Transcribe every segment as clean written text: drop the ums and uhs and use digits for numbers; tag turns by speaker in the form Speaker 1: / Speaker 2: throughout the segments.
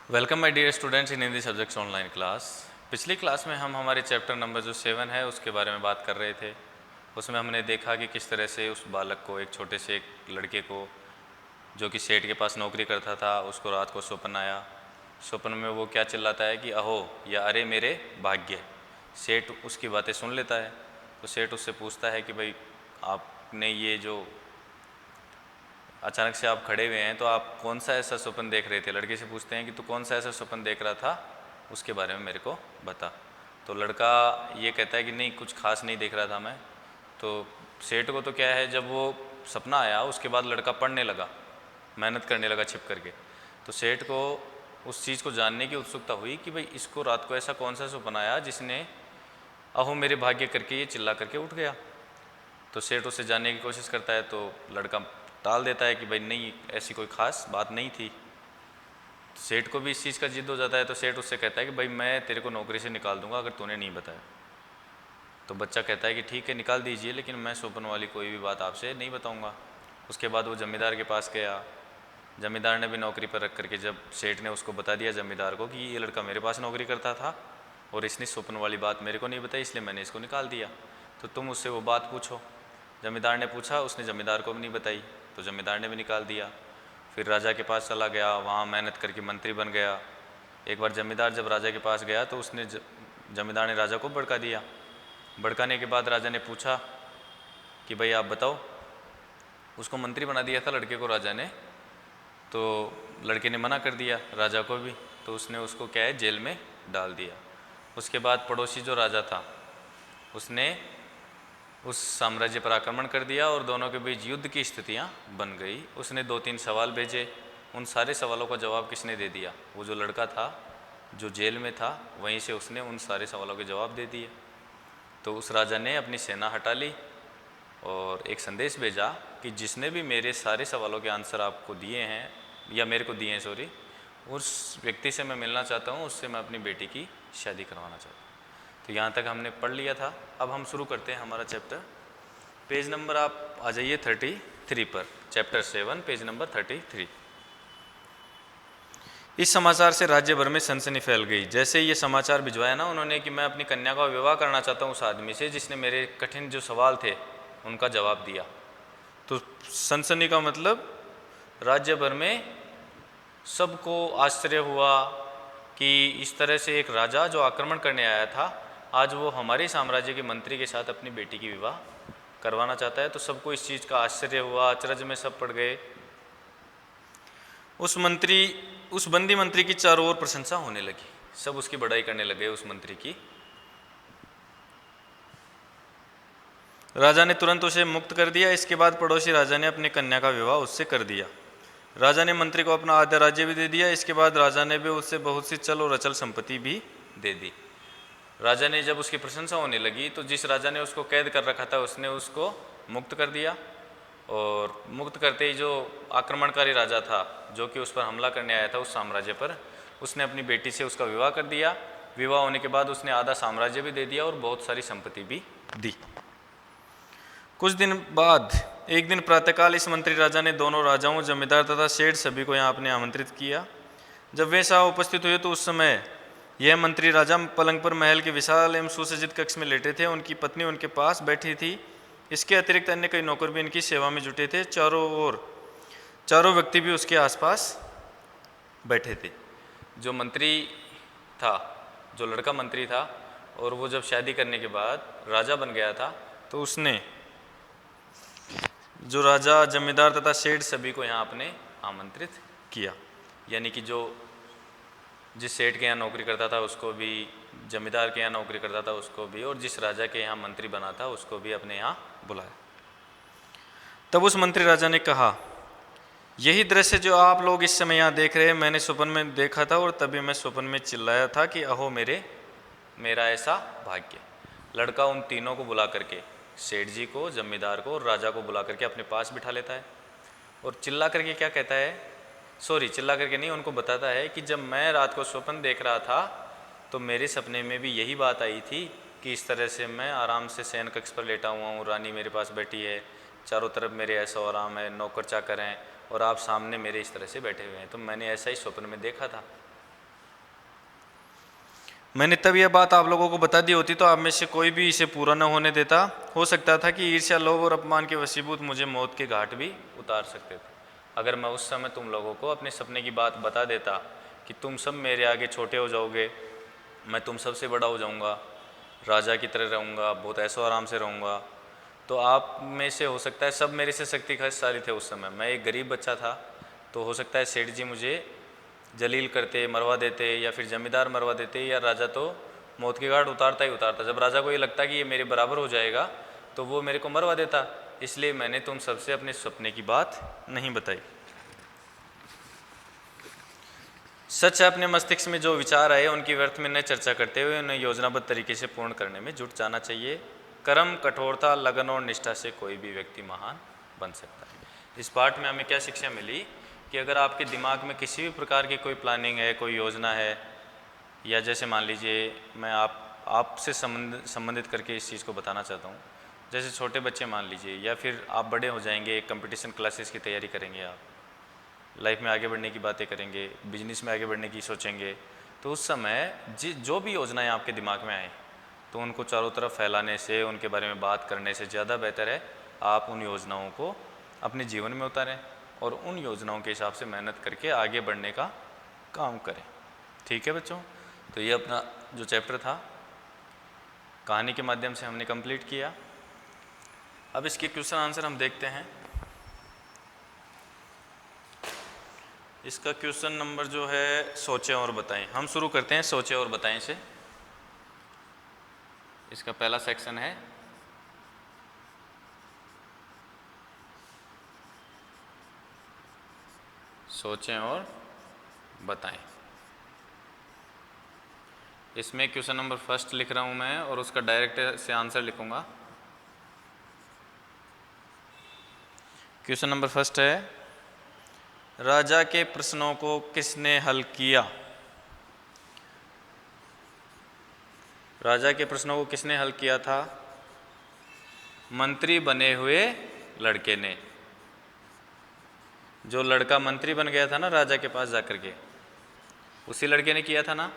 Speaker 1: Welcome my dear students in Hindi subjects online class. पिछली class में हम हमारे चैप्टर नंबर जो 7 है उसके बारे में बात कर रहे थे। उसमें हमने देखा कि किस तरह से उस बालक को, एक छोटे से एक लड़के को जो कि सेठ के पास नौकरी करता था, उसको रात को स्वप्न आया। स्वप्न में वो क्या चिल्लाता है कि अहो या अरे मेरे भाग्य। सेठ उसकी बातें सुन लेता है। तो सेठ उससे पूछता है कि भाई आपने ये जो अचानक से आप खड़े हुए हैं तो आप कौन सा ऐसा स्वप्न देख रहे थे। लड़के से पूछते हैं कि तू कौन सा ऐसा स्वप्न देख रहा था, उसके बारे में मेरे को बता। तो लड़का ये कहता है कि नहीं, कुछ खास नहीं देख रहा था मैं। तो सेठ को तो क्या है, जब वो सपना आया उसके बाद लड़का पढ़ने लगा, मेहनत करने लगा छिप करके। तो सेठ को उस चीज़ को जानने की उत्सुकता हुई कि भाई इसको रात को ऐसा कौन सा स्वप्न आया जिसने अहो मेरे भाग्य करके ये चिल्ला करके उठ गया। तो सेठ उससे जानने की कोशिश करता है तो लड़का टाल देता है कि भाई नहीं, ऐसी कोई ख़ास बात नहीं थी। सेठ को भी इस चीज़ का जिद हो जाता है। तो सेठ उससे कहता है कि भाई मैं तेरे को नौकरी से निकाल दूंगा अगर तूने नहीं बताया। तो बच्चा कहता है कि ठीक है निकाल दीजिए, लेकिन मैं स्वप्न वाली कोई भी बात आपसे नहीं बताऊंगा। उसके बाद वो जमींदार के पास गया। जमींदार ने भी नौकरी पर रख करके, जब सेठ ने उसको बता दिया जमींदार को कि ये लड़का मेरे पास नौकरी करता था और इसने स्वप्न वाली बात मेरे को नहीं बताई, इसलिए मैंने इसको निकाल दिया, तो तुम उससे वो बात पूछो। जमींदार ने पूछा, उसने जमींदार को भी नहीं बताई, तो जमींदार ने भी निकाल दिया। फिर राजा के पास चला गया, वहाँ मेहनत करके मंत्री बन गया। एक बार जमींदार जब राजा के पास गया तो उसने जमींदार ने राजा को भड़का दिया। भड़काने के बाद राजा ने पूछा कि भाई आप बताओ। उसको मंत्री बना दिया था लड़के को राजा ने, तो लड़के ने मना कर दिया राजा को भी, तो उसने उसको क्या है जेल में डाल दिया। उसके बाद पड़ोसी जो राजा था उसने उस साम्राज्य पर आक्रमण कर दिया और दोनों के बीच युद्ध की स्थितियां बन गई। उसने 2-3 सवाल भेजे, उन सारे सवालों का जवाब किसने दे दिया? वो जो लड़का था जो जेल में था, वहीं से उसने उन सारे सवालों के जवाब दे दिए। तो उस राजा ने अपनी सेना हटा ली और एक संदेश भेजा कि जिसने भी मेरे सारे सवालों के आंसर आपको दिए हैं, या मेरे को दिए हैं सॉरी, उस व्यक्ति से मैं मिलना चाहता हूँ, उससे मैं अपनी बेटी की शादी करवाना चाहता हूँ। तो यहाँ तक हमने पढ़ लिया था। अब हम शुरू करते हैं हमारा चैप्टर। पेज नंबर आप आ जाइए 33 पर, चैप्टर 7 पेज नंबर 33। इस समाचार से राज्य भर में सनसनी फैल गई। जैसे ये समाचार भिजवाया ना उन्होंने कि मैं अपनी कन्या का विवाह करना चाहता हूँ उस आदमी से जिसने मेरे कठिन जो सवाल थे उनका जवाब दिया, तो सनसनी का मतलब राज्य भर में सबको आश्चर्य हुआ कि इस तरह से एक राजा जो आक्रमण करने आया था, आज वो हमारे साम्राज्य के मंत्री के साथ अपनी बेटी की विवाह करवाना चाहता है। तो सबको इस चीज़ का आश्चर्य हुआ, अचरज में सब पड़ गए। उस बंदी मंत्री की चारों ओर प्रशंसा होने लगी, सब उसकी बड़ाई करने लगे उस मंत्री की। राजा ने तुरंत उसे मुक्त कर दिया। इसके बाद पड़ोसी राजा ने अपनी कन्या का विवाह उससे कर दिया। राजा ने मंत्री को अपना आधा राज्य भी दे दिया। इसके बाद राजा ने भी उससे बहुत सी चल और अचल संपत्ति भी दे दी। राजा ने जब उसकी प्रशंसा होने लगी तो जिस राजा ने उसको कैद कर रखा था उसने उसको मुक्त कर दिया, और मुक्त करते ही जो आक्रमणकारी राजा था जो कि उस पर हमला करने आया था उस साम्राज्य पर, उसने अपनी बेटी से उसका विवाह कर दिया। विवाह होने के बाद उसने आधा साम्राज्य भी दे दिया और बहुत सारी संपत्ति भी दी। कुछ दिन बाद एक दिन प्रातःकाल इस मंत्री राजा ने दोनों राजाओं, जमींदार तथा सेठ सभी को यहाँ आपने आमंत्रित किया। जब वे साहब उपस्थित हुए तो उस समय यह मंत्री राजा पलंग पर महल के विशाल एवं सुसज्जित कक्ष में लेटे थे। उनकी पत्नी उनके पास बैठी थी। इसके अतिरिक्त अन्य कई नौकर भी इनकी सेवा में जुटे थे। चारों व्यक्ति भी उसके आसपास बैठे थे। जो मंत्री था, जो लड़का मंत्री था, और वो जब शादी करने के बाद राजा बन गया था, तो उसने जो राजा, जमींदार तथा सेठ सभी को यहाँ आपने आमंत्रित किया। यानी कि जो जिस सेठ के यहाँ नौकरी करता था उसको भी, जमींदार के यहाँ नौकरी करता था उसको भी, और जिस राजा के यहाँ मंत्री बना था उसको भी अपने यहाँ बुलाया। तब उस मंत्री राजा ने कहा, यही दृश्य जो आप लोग इस समय यहाँ देख रहे हैं मैंने स्वप्न में देखा था, और तभी मैं स्वप्न में चिल्लाया था कि अहो मेरा ऐसा भाग्य। लड़का उन तीनों को बुला करके, सेठ जी को, जमींदार को और राजा को बुला करके अपने पास बिठा लेता है और चिल्ला करके क्या कहता है, चिल्ला करके नहीं, उनको बताता है कि जब मैं रात को स्वप्न देख रहा था तो मेरे सपने में भी यही बात आई थी कि इस तरह से मैं आराम से शयन कक्ष पर लेटा हुआ हूँ, रानी मेरे पास बैठी है, चारों तरफ मेरे ऐसा आराम है, नौकर चाकर हैं, और आप सामने मेरे इस तरह से बैठे हुए हैं। तो मैंने ऐसा ही स्वप्न में देखा था। मैंने तब यह बात आप लोगों को बता दी होती तो आप में से कोई भी इसे पूरा न होने देता। हो सकता था कि ईर्ष्या, लोभ और अपमान के वशीभूत मुझे मौत के घाट भी उतार सकते थे। अगर मैं उस समय तुम लोगों को अपने सपने की बात बता देता कि तुम सब मेरे आगे छोटे हो जाओगे, मैं तुम सबसे बड़ा हो जाऊंगा, राजा की तरह रहूँगा, बहुत ऐशो आराम से रहूँगा, तो आप में से हो सकता है सब मेरे से शक्तिशाली थे। उस समय मैं एक गरीब बच्चा था, तो हो सकता है सेठ जी मुझे जलील करते, मरवा देते, या फिर जमींदार मरवा देते, या राजा तो मौत के घाट उतारता ही उतारता। जब राजा को ये लगता कि ये मेरे बराबर हो जाएगा तो वो मेरे को मरवा देता। इसलिए मैंने तुम सबसे अपने सपने की बात नहीं बताई। सच है, अपने मस्तिष्क में जो विचार आए उनकी व्यर्थ में न चर्चा करते हुए उन्हें योजनाबद्ध तरीके से पूर्ण करने में जुट जाना चाहिए। कर्म, कठोरता, लगन और निष्ठा से कोई भी व्यक्ति महान बन सकता है। इस पाठ में हमें क्या शिक्षा मिली कि अगर आपके दिमाग में किसी भी प्रकार की कोई प्लानिंग है, कोई योजना है, या जैसे मान लीजिए मैं आपसे संबंधित करके इस चीज़ को बताना चाहता हूँ, जैसे छोटे बच्चे मान लीजिए, या फिर आप बड़े हो जाएंगे, कंपटीशन क्लासेस की तैयारी करेंगे, आप लाइफ में आगे बढ़ने की बातें करेंगे, बिजनेस में आगे बढ़ने की सोचेंगे, तो उस समय जो भी योजनाएं आपके दिमाग में आए तो उनको चारों तरफ फैलाने से, उनके बारे में बात करने से ज़्यादा बेहतर है आप उन योजनाओं को अपने जीवन में उतारें और उन योजनाओं के हिसाब से मेहनत करके आगे बढ़ने का काम करें। ठीक है बच्चों, तो ये अपना जो चैप्टर था कहानी के माध्यम से हमने कंप्लीट किया। अब इसके क्वेश्चन आंसर हम देखते हैं। इसका क्वेश्चन नंबर जो है सोचें और बताएं। हम शुरू करते हैं सोचें और बताएं से। इसका पहला सेक्शन है सोचें और बताएं। इसमें क्वेश्चन नंबर फर्स्ट लिख रहा हूं मैं और उसका डायरेक्ट से आंसर लिखूंगा। क्वेश्चन नंबर फर्स्ट है, राजा के प्रश्नों को किसने हल किया? राजा के प्रश्नों को किसने हल किया था? मंत्री बने हुए लड़के ने। जो लड़का मंत्री बन गया था ना राजा के पास जाकर के, उसी लड़के ने किया था ना।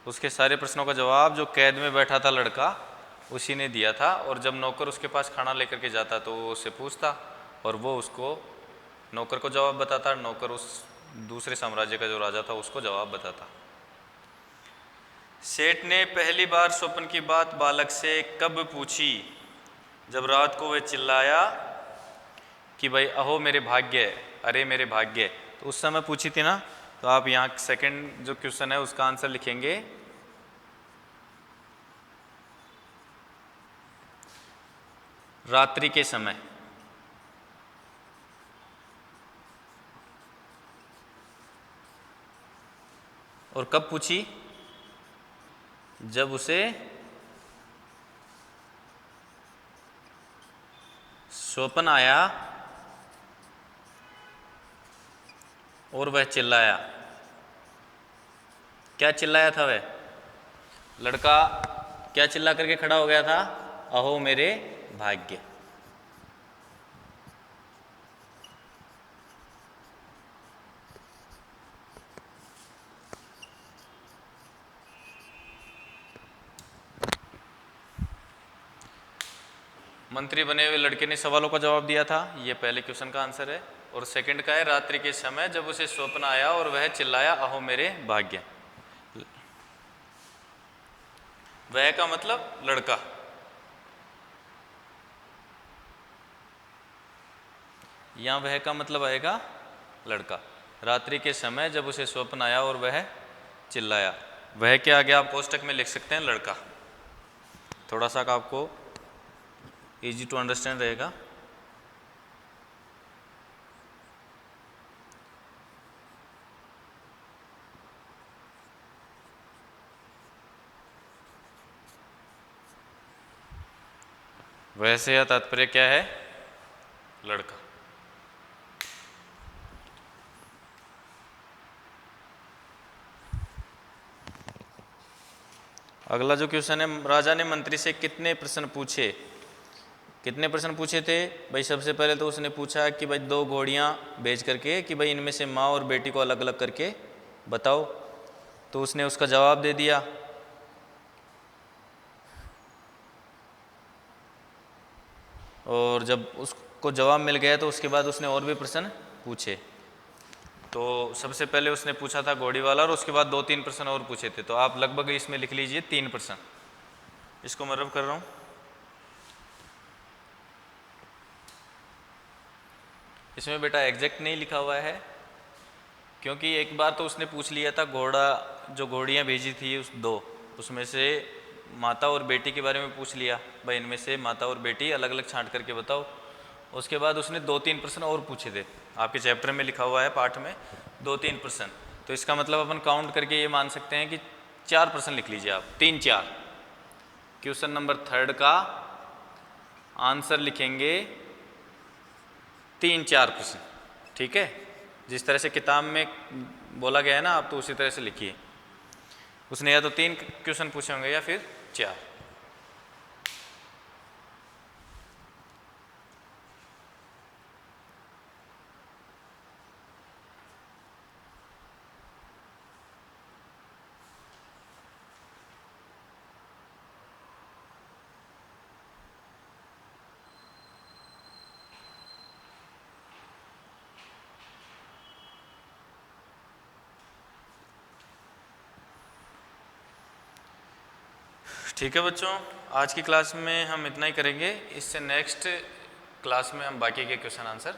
Speaker 1: उसके सारे प्रश्नों का जवाब जो कैद में बैठा था लड़का, उसी ने दिया था। और जब नौकर उसके पास खाना लेकर के जाता तो वो उससे पूछता और वो उसको, नौकर को जवाब बताता, नौकर उस दूसरे साम्राज्य का जो राजा था उसको जवाब बताता। सेठ ने पहली बार स्वप्न की बात बालक से कब पूछी? जब रात को वह चिल्लाया कि भाई अहो मेरे भाग्य, अरे मेरे भाग्य, तो उस समय पूछी थी ना। तो आप यहाँ सेकंड जो क्वेश्चन है उसका आंसर लिखेंगे रात्रि के समय। और कब पूछी? जब उसे स्वप्न आया और वह चिल्लाया। क्या चिल्लाया था वह? लड़का क्या चिल्ला करके खड़ा हो गया था? अहो मेरे भाग्य। मंत्री बने हुए लड़के ने सवालों का जवाब दिया था, ये पहले क्वेश्चन का आंसर है। और सेकंड का है रात्रि के समय जब उसे स्वप्न आया और वह चिल्लाया अहो मेरे भाग्य। वह का मतलब लड़का। यहां वह का मतलब आएगा लड़का। रात्रि के समय जब उसे स्वप्न आया और वह चिल्लाया, वह के आगे आप कोष्टक में लिख सकते हैं लड़का। थोड़ा सा आपको इजी टू अंडरस्टैंड रहेगा। वैसे यह तात्पर्य क्या है? लड़का। अगला जो क्वेश्चन है, राजा ने मंत्री से कितने प्रश्न पूछे? कितने प्रश्न पूछे थे भाई? सबसे पहले तो उसने पूछा कि भाई 2 घोड़ियाँ बेच करके कि भाई इनमें से माँ और बेटी को अलग अलग करके बताओ। तो उसने उसका जवाब दे दिया। और जब उसको जवाब मिल गया तो उसके बाद उसने और भी प्रश्न पूछे। तो सबसे पहले उसने पूछा था घोड़ी वाला और उसके बाद 2-3 प्रश्न और पूछे थे। तो आप लगभग इसमें लिख लीजिए 3 प्रश्न। इसको मैं रब कर रहा हूँ। इसमें बेटा एग्जैक्ट नहीं लिखा हुआ है, क्योंकि एक बार तो उसने पूछ लिया था घोड़ा, जो घोड़ियाँ भेजी थी उस 2, उसमें से माता और बेटी के बारे में पूछ लिया, भाई इनमें से माता और बेटी अलग अलग छांट करके बताओ। उसके बाद उसने 2-3 प्रश्न और पूछे थे, आपके चैप्टर में लिखा हुआ है पाठ में 2-3 प्रश्न। तो इसका मतलब अपन काउंट करके ये मान सकते हैं कि 4 प्रश्न लिख लीजिए आप, 3-4। क्वेश्चन नंबर 3 का आंसर लिखेंगे 3-4 प्रश्न, ठीक है। जिस तरह से किताब में बोला गया है ना, आप तो उसी तरह से लिखिए। उसने या तो 3 क्वेश्चन पूछे होंगे या फिर 4। ठीक है बच्चों, आज की क्लास में हम इतना ही करेंगे। इससे नेक्स्ट क्लास में हम बाकी के क्वेश्चन आंसर